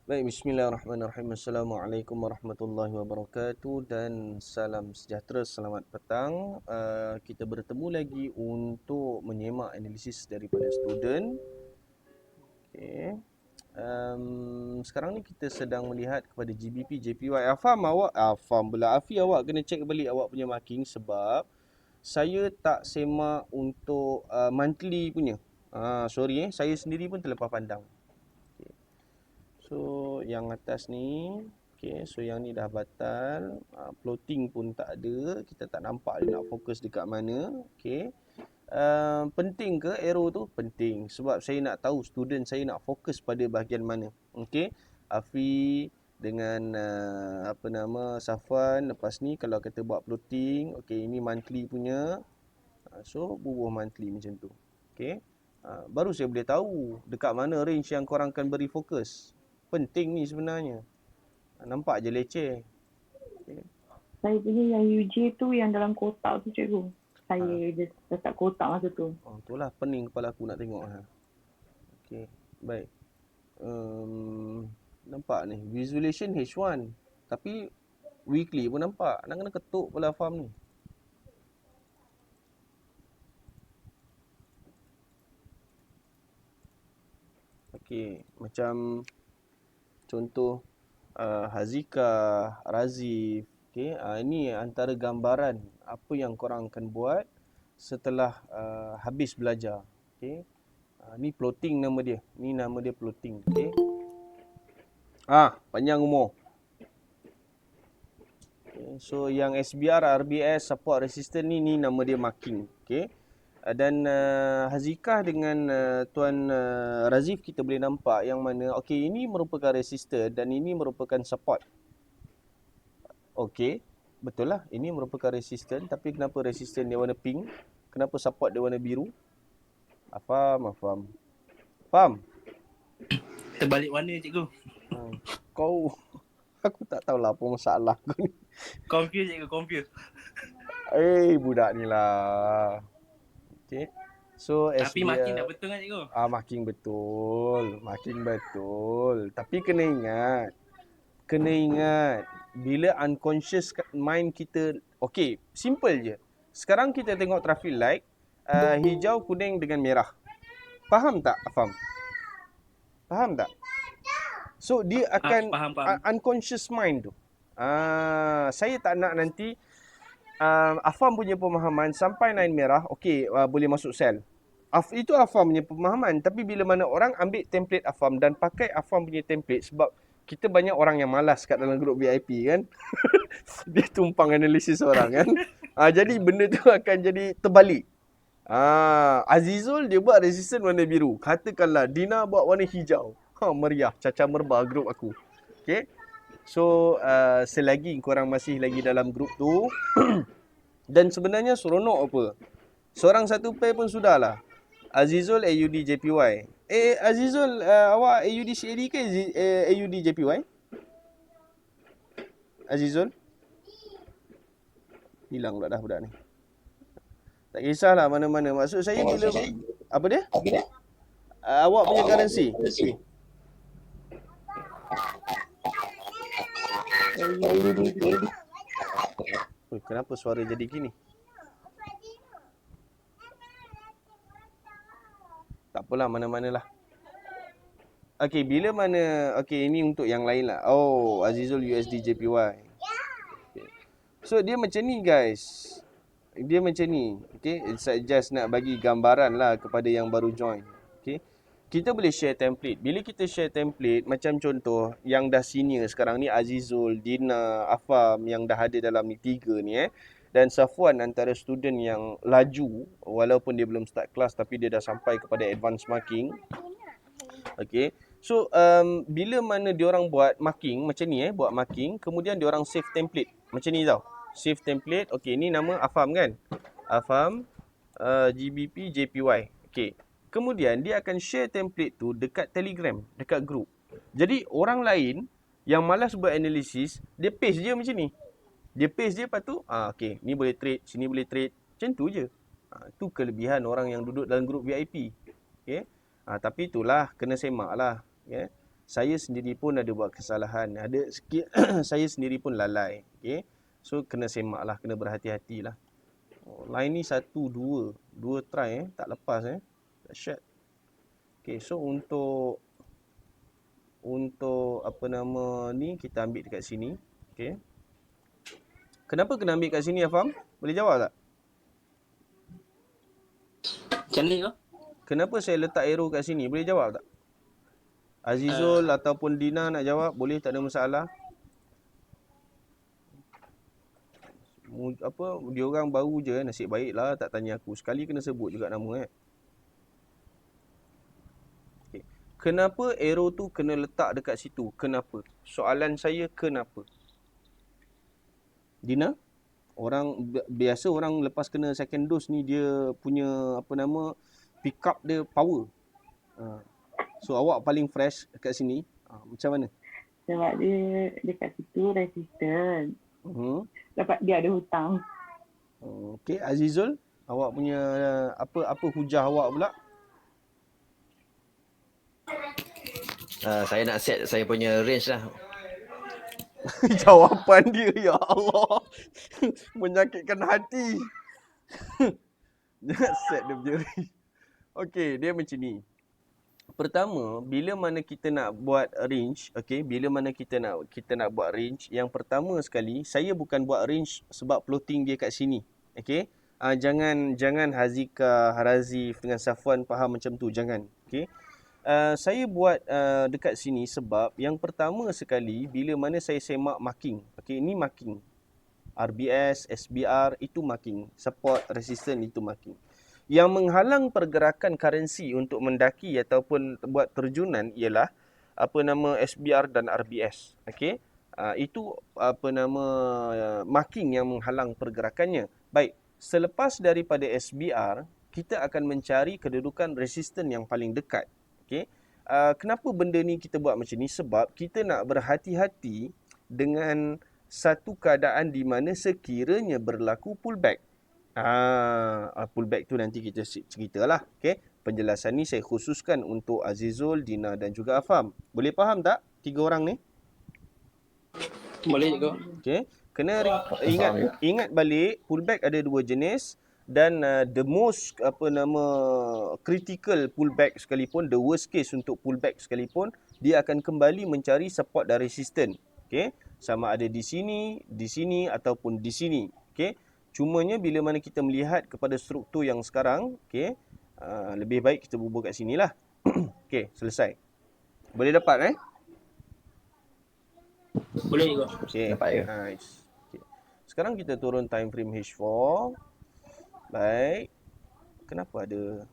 Baik, bismillahirrahmanirrahim. Assalamualaikum warahmatullahi wabarakatuh dan salam sejahtera, selamat petang. Kita bertemu lagi untuk menyemak analisis daripada student. Okay. Sekarang ni kita sedang melihat kepada GBP, JPY. Afam pula. Afi, awak kena check balik awak punya marking sebab saya tak semak untuk monthly punya. Sorry saya sendiri pun terlepas pandang. Okay. So yang atas ni, okay, so yang ni dah batal. Plotting pun tak ada. Kita tak nampak dia nak fokus dekat mana. Okay. Penting ke arrow tu? Penting. Sebab saya nak tahu student saya nak fokus pada bahagian mana. Okay. Afi dengan Safwan lepas ni kalau kita buat plotting, okay, ini monthly punya. So bubuh monthly macam tu. Okay. Baru saya boleh tahu dekat mana range yang korang akan beri fokus. Penting ni sebenarnya. Nampak je leceh. Okay. Saya punya yang UJ tu yang dalam kotak tu cikgu. Saya just letak kotak masa tu. Itulah pening kepala aku nak tengok. Okay. Baik. Nampak ni visualization H1 tapi weekly pun nampak. Nak kena ketuk pula farm ni. Okay. Macam contoh Hazika, Razif. Okay. Ini antara gambaran apa yang korang akan buat setelah habis belajar. Okay. Ni plotting nama dia. Ni nama dia plotting. Okay. Panjang umur. Okay. So yang SBR, RBS, support resistance ni nama dia marking. Okay. Dan Hazikah dengan Tuan Razif kita boleh nampak yang mana okey ini merupakan resistor dan ini merupakan support. Okey, betul lah ini merupakan resistor tapi kenapa resistor dia warna pink? Kenapa support dia warna biru? Faham? Terbalik warna cikgu. Kau aku tak tahulah apa masalah kau ni. Confuse cikgu, confuse. Budak ni lah. Okey. So Tapi marking dah betul kan cikgu? Marking betul. Tapi kena ingat bila unconscious mind kita, okey, simple je. Sekarang kita tengok traffic light, hijau, kuning dengan merah. Faham tak? Faham tak? So dia akan faham. unconscious mind tu. Saya tak nak nanti Afam punya pemahaman sampai line merah, okey, boleh masuk sel. Itu Afam punya pemahaman. Tapi bila mana orang ambil template Afam dan pakai Afam punya template, sebab kita banyak orang yang malas kat dalam grup VIP kan. Dia tumpang analisis orang kan. Jadi benda tu akan jadi terbalik. Azizul dia buat resistance warna biru. Katakanlah Dina buat warna hijau. Meriah, cacah merbah grup aku. Okay. So selagi korang masih lagi dalam grup tu dan sebenarnya seronok apa, seorang satu pair pun sudahlah. Azizul AUD JPY. Azizul, awak AUD CAD ke AUD JPY? Azizul? Hilang pula dah budak ni. Tak kisahlah mana-mana. Maksud saya bila apa dia? Awak punya currency. Kenapa suara jadi gini? Tak apalah, mana-manalah. Okey, bila mana, okey, ini untuk yang lain lah. Azizul USD JPY. Okay. So dia macam ni guys. Dia macam ni. Okay, saya just nak bagi gambaran lah kepada yang baru join. Okay. Kita boleh share template. Bila kita share template, macam contoh yang dah senior sekarang ni, Azizul, Dina, Afam yang dah ada dalam ni, 3 ni dan Safwan antara student yang laju walaupun dia belum start kelas tapi dia dah sampai kepada advanced marking. Okay. So bila mana diorang buat marking macam ni buat marking, kemudian diorang save template macam ni tau. Save template. Okay, ni nama Afam kan. Afam GBP JPY. Okay. Kemudian dia akan share template tu dekat Telegram, dekat group. Jadi orang lain yang malas buat analisis, dia paste je macam ni. Dia paste je, lepas tu okay, ni boleh trade, sini boleh trade. Macam tu je. Tu kelebihan orang yang duduk dalam grup VIP. Okay. Tapi itulah kena semak lah. Yeah. saya sendiri pun ada buat kesalahan. Ada sikit saya sendiri pun lalai. Okay. So kena semak lah, kena berhati-hati lah. Line ni 1, 2 try tak lepas dahsyat. Okay, so untuk apa nama ni kita ambil dekat sini. Okay. Kenapa kena ambil kat sini Afam? Boleh jawab tak? Macam ni kau? Kenapa saya letak arrow kat sini? Boleh jawab tak? Azizul ataupun Dina nak jawab, boleh, tak ada masalah. Apa, dia orang baru je, nasib baiklah tak tanya aku. Sekali kena sebut juga nama Okay. Kenapa arrow tu kena letak dekat situ? Kenapa? Soalan saya, kenapa? Dina? Biasa orang lepas kena second dose ni dia punya apa nama pick up dia power. So awak paling fresh kat sini. Macam mana? Sebab dia dekat situ resistant. Dapat dia ada hutang. Okey, Azizul, awak punya apa hujah awak pula? Saya nak set saya punya range lah. Jawapan dia, ya Allah. Menyakitkan hati. Nak set dia punya range. Okey, dia macam ni. Pertama, bila mana kita nak buat range, okey, bila mana kita nak buat range, yang pertama sekali, saya bukan buat range sebab plotting dia kat sini. Okey? Jangan Hazika, Harazif dengan Safwan faham macam tu, jangan. Okey? Saya buat dekat sini sebab yang pertama sekali bila mana saya semak marking. Okey, ini marking. RBS, SBR itu marking. Support, resistance itu marking. Yang menghalang pergerakan currency untuk mendaki ataupun buat terjunan ialah apa nama SBR dan RBS. Okey. Itu apa nama marking yang menghalang pergerakannya. Baik, selepas daripada SBR, kita akan mencari kedudukan resisten yang paling dekat. Okey. Kenapa benda ni kita buat macam ni? Sebab kita nak berhati-hati dengan satu keadaan di mana sekiranya berlaku pullback. Pullback tu nanti kita ceritalah. Okay? Penjelasan ni saya khususkan untuk Azizul, Dina dan juga Afam. Boleh faham tak 3 orang ni? Boleh je kau. Okay. Kena ingat balik, pullback ada 2 jenis dan the most critical pullback sekalipun, the worst case untuk pullback sekalipun, dia akan kembali mencari support dan resistance. Okay? Sama ada di sini ataupun di sini. Okay? Cumanya bila mana kita melihat kepada struktur yang sekarang, okay, lebih baik kita bubuh kat sini lah. Okay, selesai. Boleh dapat Boleh je kau. Okay, Dapat je. nice. Okay. Sekarang kita turun time frame H4. Baik. Kenapa ada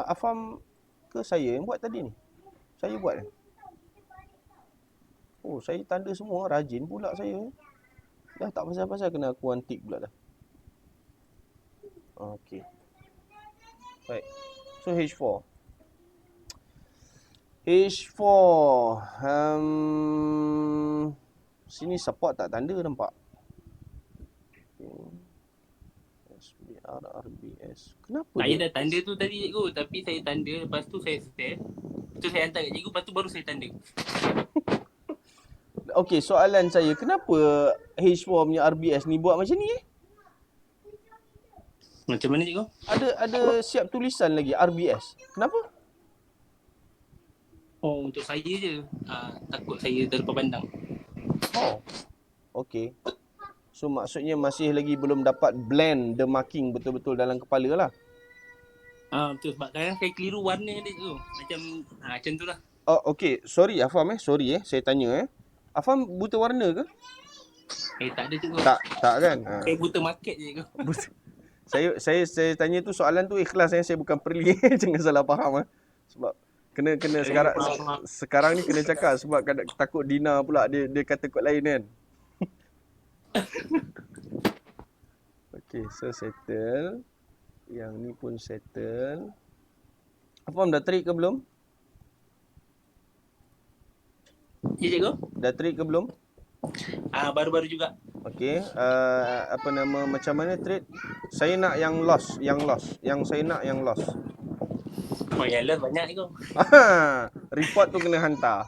Afam ke saya yang buat tadi ni? Saya buat Oh, saya tanda semua. Rajin pula saya. Dah tak pasal-pasal kena aku antik pula dah. Okey. Baik. So H4. Sini support tak tanda nampak. SBR, RBS. Kenapa Saya dah tanda tu tadi cikgu. Tapi saya tanda. Lepas tu saya set. Lepas tu saya hantar kat cikgu. Lepas tu baru saya tanda. Okey, soalan saya, kenapa H4 punya RBS ni buat macam ni Macam mana cikgu? Ada siap tulisan lagi RBS. Kenapa? Oh, untuk saya je. Takut saya terlepas pandang. Oh. Okey. So maksudnya masih lagi belum dapat blend the marking betul-betul dalam kepala lah. Betul. Sebab kadang saya keliru warna dia cikgu. Macam tu lah. Oh, okey. Sorry Afam Sorry saya tanya Afam buta warna ke? Tak ada cikgu. Tak kan? Saya buta market je cikgu. Saya tanya tu soalan tu ikhlas saya bukan perli. Jangan salah faham Sebab kena sekarang ni kena cakap sebab takut Dina pula dia kata kot lain kan. Okey, so settle. Yang ni pun settle. Afam dah trade ke belum? Ya cikgu? Dah trade ke belum? Baru-baru juga. Okey, macam mana trade? Saya nak yang loss. Yang saya nak yang loss. Oh, yang lost banyak cikgu. Report tu kena hantar.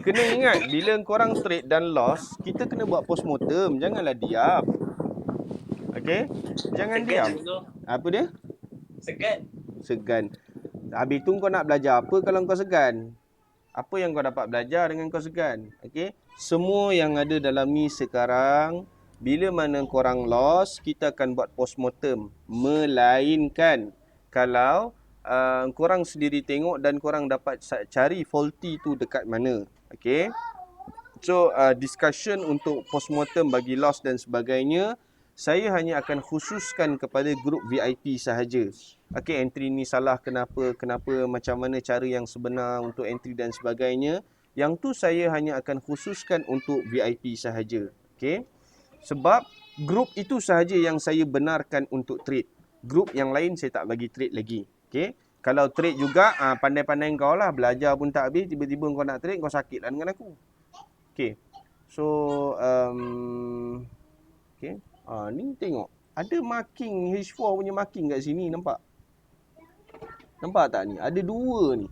Kena ingat, bila korang trade dan loss, kita kena buat postmortem. Janganlah diam. Okay? Jangan Segan diam. cikgu. Apa dia? Segan. Habis tu kau nak belajar apa kalau kau segan? Apa yang kau dapat belajar dengan kau segan? Okay? Semua yang ada dalam ni sekarang, bila mana korang loss, kita akan buat postmortem. Melainkan kalau korang sendiri tengok dan korang dapat cari faulty tu dekat mana. Okay? So, discussion untuk postmortem bagi loss dan sebagainya, saya hanya akan khususkan kepada grup VIP sahaja. Okay, entry ni salah kenapa, macam mana cara yang sebenar untuk entry dan sebagainya. Yang tu saya hanya akan khususkan untuk VIP sahaja. Okay. Sebab grup itu sahaja yang saya benarkan untuk trade. Grup yang lain saya tak bagi trade lagi. Okay. Kalau trade juga, pandai-pandai kau lah. Belajar pun tak habis, tiba-tiba kau nak trade, kau sakit lah dengan aku. Okay. So, okay. Ni tengok. Ada marking, H4 punya marking kat sini, nampak? Nampak tak ni? Ada dua ni.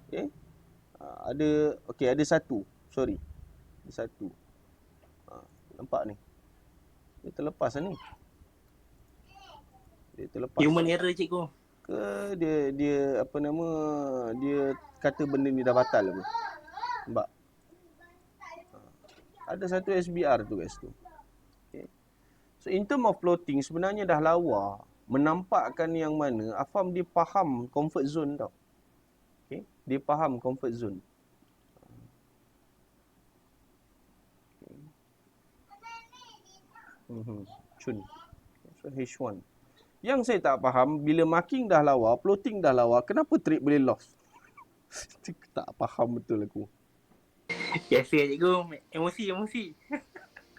Okay. Ada satu. Sorry. Ada satu. Nampak ni. Dia terlepas lah ni. Dia terlepas. Human error cikgu. Ke dia apa nama, dia kata benda ni dah batal apa. Nampak? Ada satu SBR tu kat situ. Okay. So in term of floating sebenarnya dah lawa. Menampakkan yang mana Afam dia faham comfort zone tau. Okay. Dia faham comfort zone. Okay. Chun. So H1. Yang saya tak faham, bila marking dah lawa, floating dah lawa, kenapa trade boleh loss? Tak faham betul aku. Biasa cikgu. Emosi.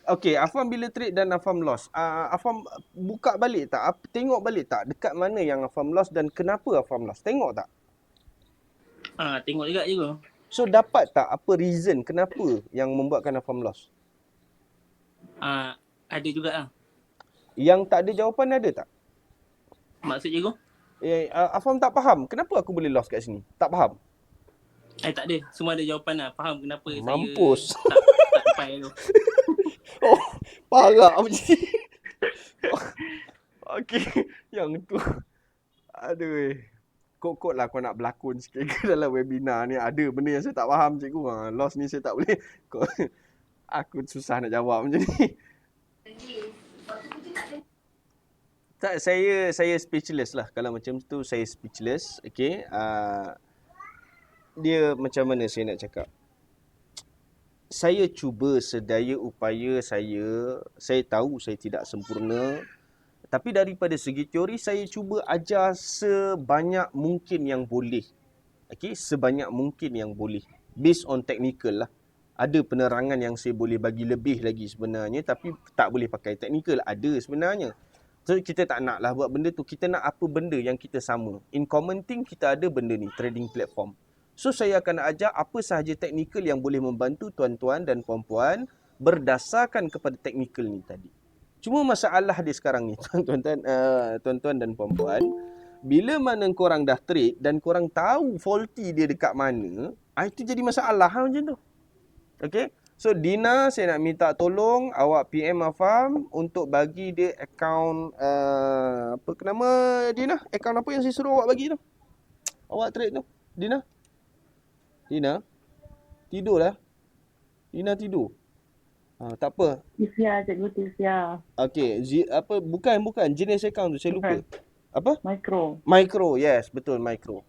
Okay, Afam bila trade dan Afam loss, Afam buka balik tak? Tengok balik tak? Dekat mana yang Afam loss dan kenapa Afam loss? Tengok tak? Tengok juga cikgu. So, dapat tak apa reason kenapa yang membuatkan Afam loss? Ada juga lah. Yang tak ada jawapan ada tak? Maksud cikgu? Afam tak faham. Kenapa aku boleh loss kat sini? Tak faham? Tak ada. Semua ada jawapan lah. Faham kenapa Mampus. saya tak sampai tu. Oh, parah macam ni. Okay, yang tu. Aduh. Kok lah kau nak berlakon sikit ke dalam webinar ni. Ada benda yang saya tak faham cikgu. Loss ni saya tak boleh. Aku susah nak jawab macam ni. Tak, saya speechless lah. Kalau macam tu saya speechless. Okay. Dia macam mana saya nak cakap. Saya cuba sedaya upaya saya. Saya tahu saya tidak sempurna. Tapi daripada segi teori, saya cuba ajar sebanyak mungkin yang boleh. Okay, sebanyak mungkin yang boleh. Based on technical lah. Ada penerangan yang saya boleh bagi lebih lagi sebenarnya. Tapi tak boleh pakai technical. Ada sebenarnya. So, kita tak nak lah buat benda tu. Kita nak apa benda yang kita sama. In common thing, kita ada benda ni. Trading platform. So, saya akan ajar apa sahaja teknikal yang boleh membantu tuan-tuan dan puan-puan berdasarkan kepada teknikal ni tadi. Cuma masalah dia sekarang ni, tuan-tuan dan puan-puan, bila mana korang dah trade dan korang tahu faulty dia dekat mana, itu jadi masalah macam tu. Okay? So, Dina, saya nak minta tolong awak PM Afam untuk bagi dia akaun, apa nama Dina? Akaun apa yang saya suruh awak bagi tu? Awak trade tu, Dina? Tidur lah. Dina tidur. Tak apa. Tifia, cikgu Tifia. Okey, bukan jenis akaun tu saya lupa. Apa? Micro, yes, betul micro.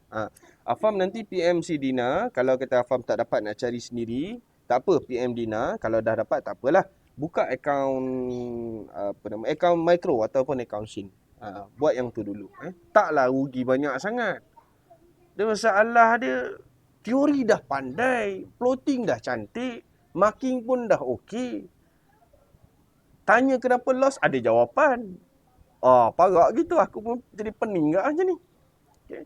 Afam nanti PM si Dina, kalau kata Afam tak dapat nak cari sendiri, tak apa PM Dina, kalau dah dapat tak apalah. Buka akaun akaun micro ataupun akaun SIN. Buat yang tu dulu. Taklah rugi banyak sangat. Dia masalah dia teori dah pandai, plotting dah cantik, marking pun dah okey. Tanya kenapa loss, ada jawapan. Parah gitu, aku pun jadi pening kat macam ni. Okay.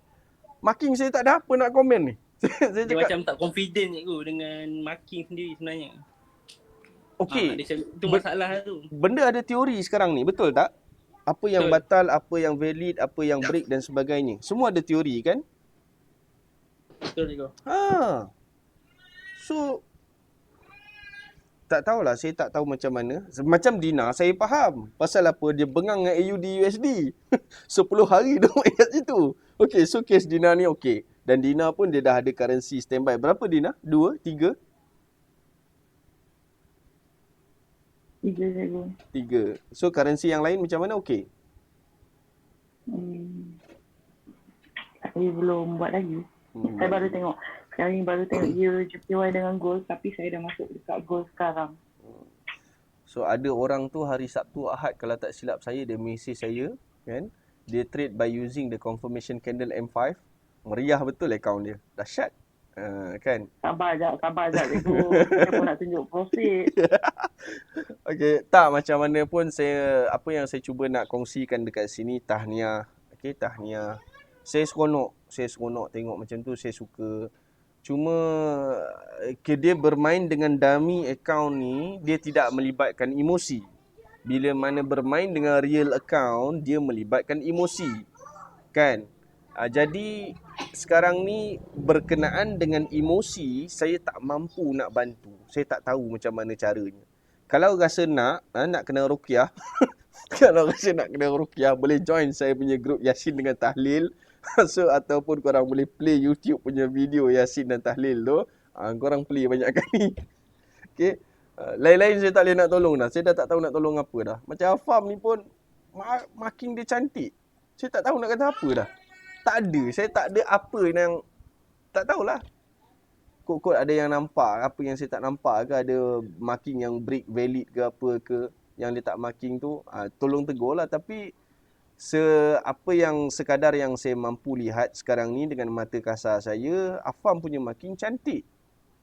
Marking saya tak ada apa nak komen ni. Saya dia macam tak confident cikgu dengan marking sendiri sebenarnya. Okey. Itu masalah tu. Benda ada teori sekarang ni, betul tak? Apa yang Betul. batal, apa yang valid, apa yang break dan sebagainya. Semua ada teori kan? Betul cikgu. So, tak tahulah, saya tak tahu macam mana. Macam Dina, saya faham. Pasal apa dia bengang dengan AUD USD. 10 hari dia main kat situ. Okay, so case Dina ni okay. Dan Dina pun dia dah ada currency standby. Berapa Dina? 2? 3? 3 cikgu. 3. So currency yang lain macam mana okay? Saya belum buat lagi. Saya baru tengok. Sekarang ni baru tengok Euro JPY dengan gold, tapi saya dah masuk dekat gold sekarang. So ada orang tu hari Sabtu Ahad kalau tak silap saya dia mesej saya kan. Dia trade by using the confirmation candle M5. Meriah betul akaun dia. Dahsyat. Kan? Sabar sekejap cikgu. Saya pun nak tunjuk profit. Okey, tak macam mana pun apa yang saya cuba nak kongsikan dekat sini tahniah. Okey, tahniah. Saya seronok tengok macam tu, saya suka. Cuma dia bermain dengan dummy account ni, dia tidak melibatkan emosi. Bila mana bermain dengan real account, dia melibatkan emosi. Kan? Jadi sekarang ni berkenaan dengan emosi, saya tak mampu nak bantu. Saya tak tahu macam mana caranya. Kalau rasa nak kena ruqyah, kalau rasa nak kena ruqyah, boleh join saya punya grup Yasin dengan Tahlil. So ataupun korang boleh play YouTube punya video Yasin dan Tahlil tu. Korang play banyak kali. Okay. Lain-lain saya tak boleh nak tolong dah. Saya dah tak tahu nak tolong apa dah. Macam Afam ni pun marking dia cantik. Saya tak tahu nak kata apa dah. Tak ada. Saya tak ada apa yang tak tahulah. Kot-kot ada yang nampak apa yang saya tak nampak ke, ada marking yang break valid ke apa ke, yang dia tak marking tu, tolong tegur lah. Tapi apa yang sekadar yang saya mampu lihat sekarang ni dengan mata kasar saya, Afam punya marking cantik.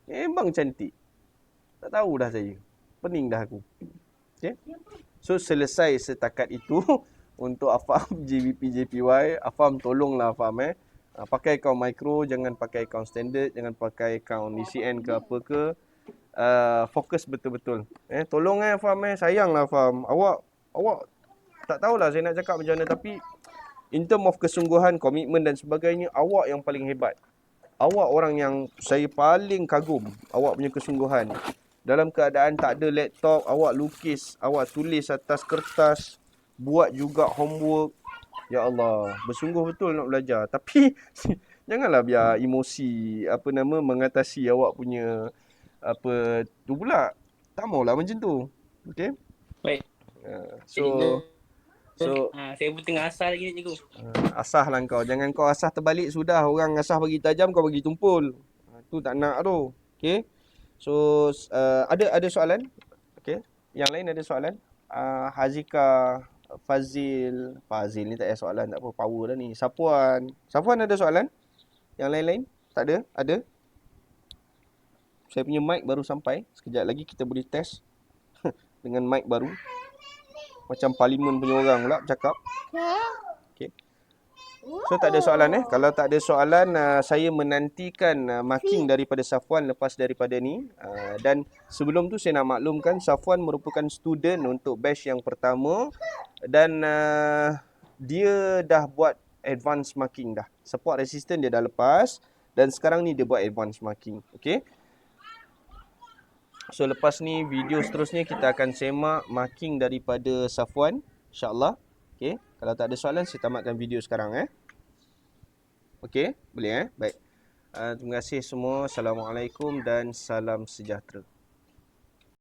Memang cantik. Tak tahu dah saya. Pening dah aku. Okay. So selesai setakat itu untuk Afam GBP JPY. Afam tolonglah Afam pakai akaun micro, jangan pakai akaun standard, jangan pakai akaun DCN ke apa ke. Fokus betul-betul. Tolong Afam sayanglah Afam. Awak tak tahulah saya nak cakap macam mana, tapi in term of kesungguhan, komitmen dan sebagainya, awak yang paling hebat. Awak orang yang saya paling kagum. Awak punya kesungguhan. Dalam keadaan tak ada laptop, awak lukis, awak tulis atas kertas, buat juga homework. Ya Allah, bersungguh betul nak belajar. Tapi janganlah biar emosi mengatasi awak punya tu pula. Tak maulah macam tu. Okey? Baik. So saya pun tengah asal lagi ni cikgu. asah lah kau. Jangan kau asah terbalik sudah. Orang asah bagi tajam, kau bagi tumpul. Tu tak nak tu. Okey? So ada soalan? Okey. Yang lain ada soalan? Hazika, Fazil ni tak ada soalan, tak apa, power dah ni. Sapuan ada soalan? Yang lain-lain? Tak ada? Ada? Saya punya mic baru sampai. Sekejap lagi kita boleh test dengan mic baru. Macam parlimen punya orang pula bercakap. Okay. So tak ada soalan Kalau tak ada soalan, saya menantikan marking daripada Safwan lepas daripada ni. Dan sebelum tu saya nak maklumkan Safwan merupakan student untuk batch yang pertama. Dan dia dah buat advance marking dah. Support resistance dia dah lepas. Dan sekarang ni dia buat advance marking. Okay. So lepas ni video seterusnya kita akan semak marking daripada Safwan, insya-Allah. Okey, kalau tak ada soalan saya tamatkan video sekarang Okey, boleh Baik. Terima kasih semua. Assalamualaikum dan salam sejahtera.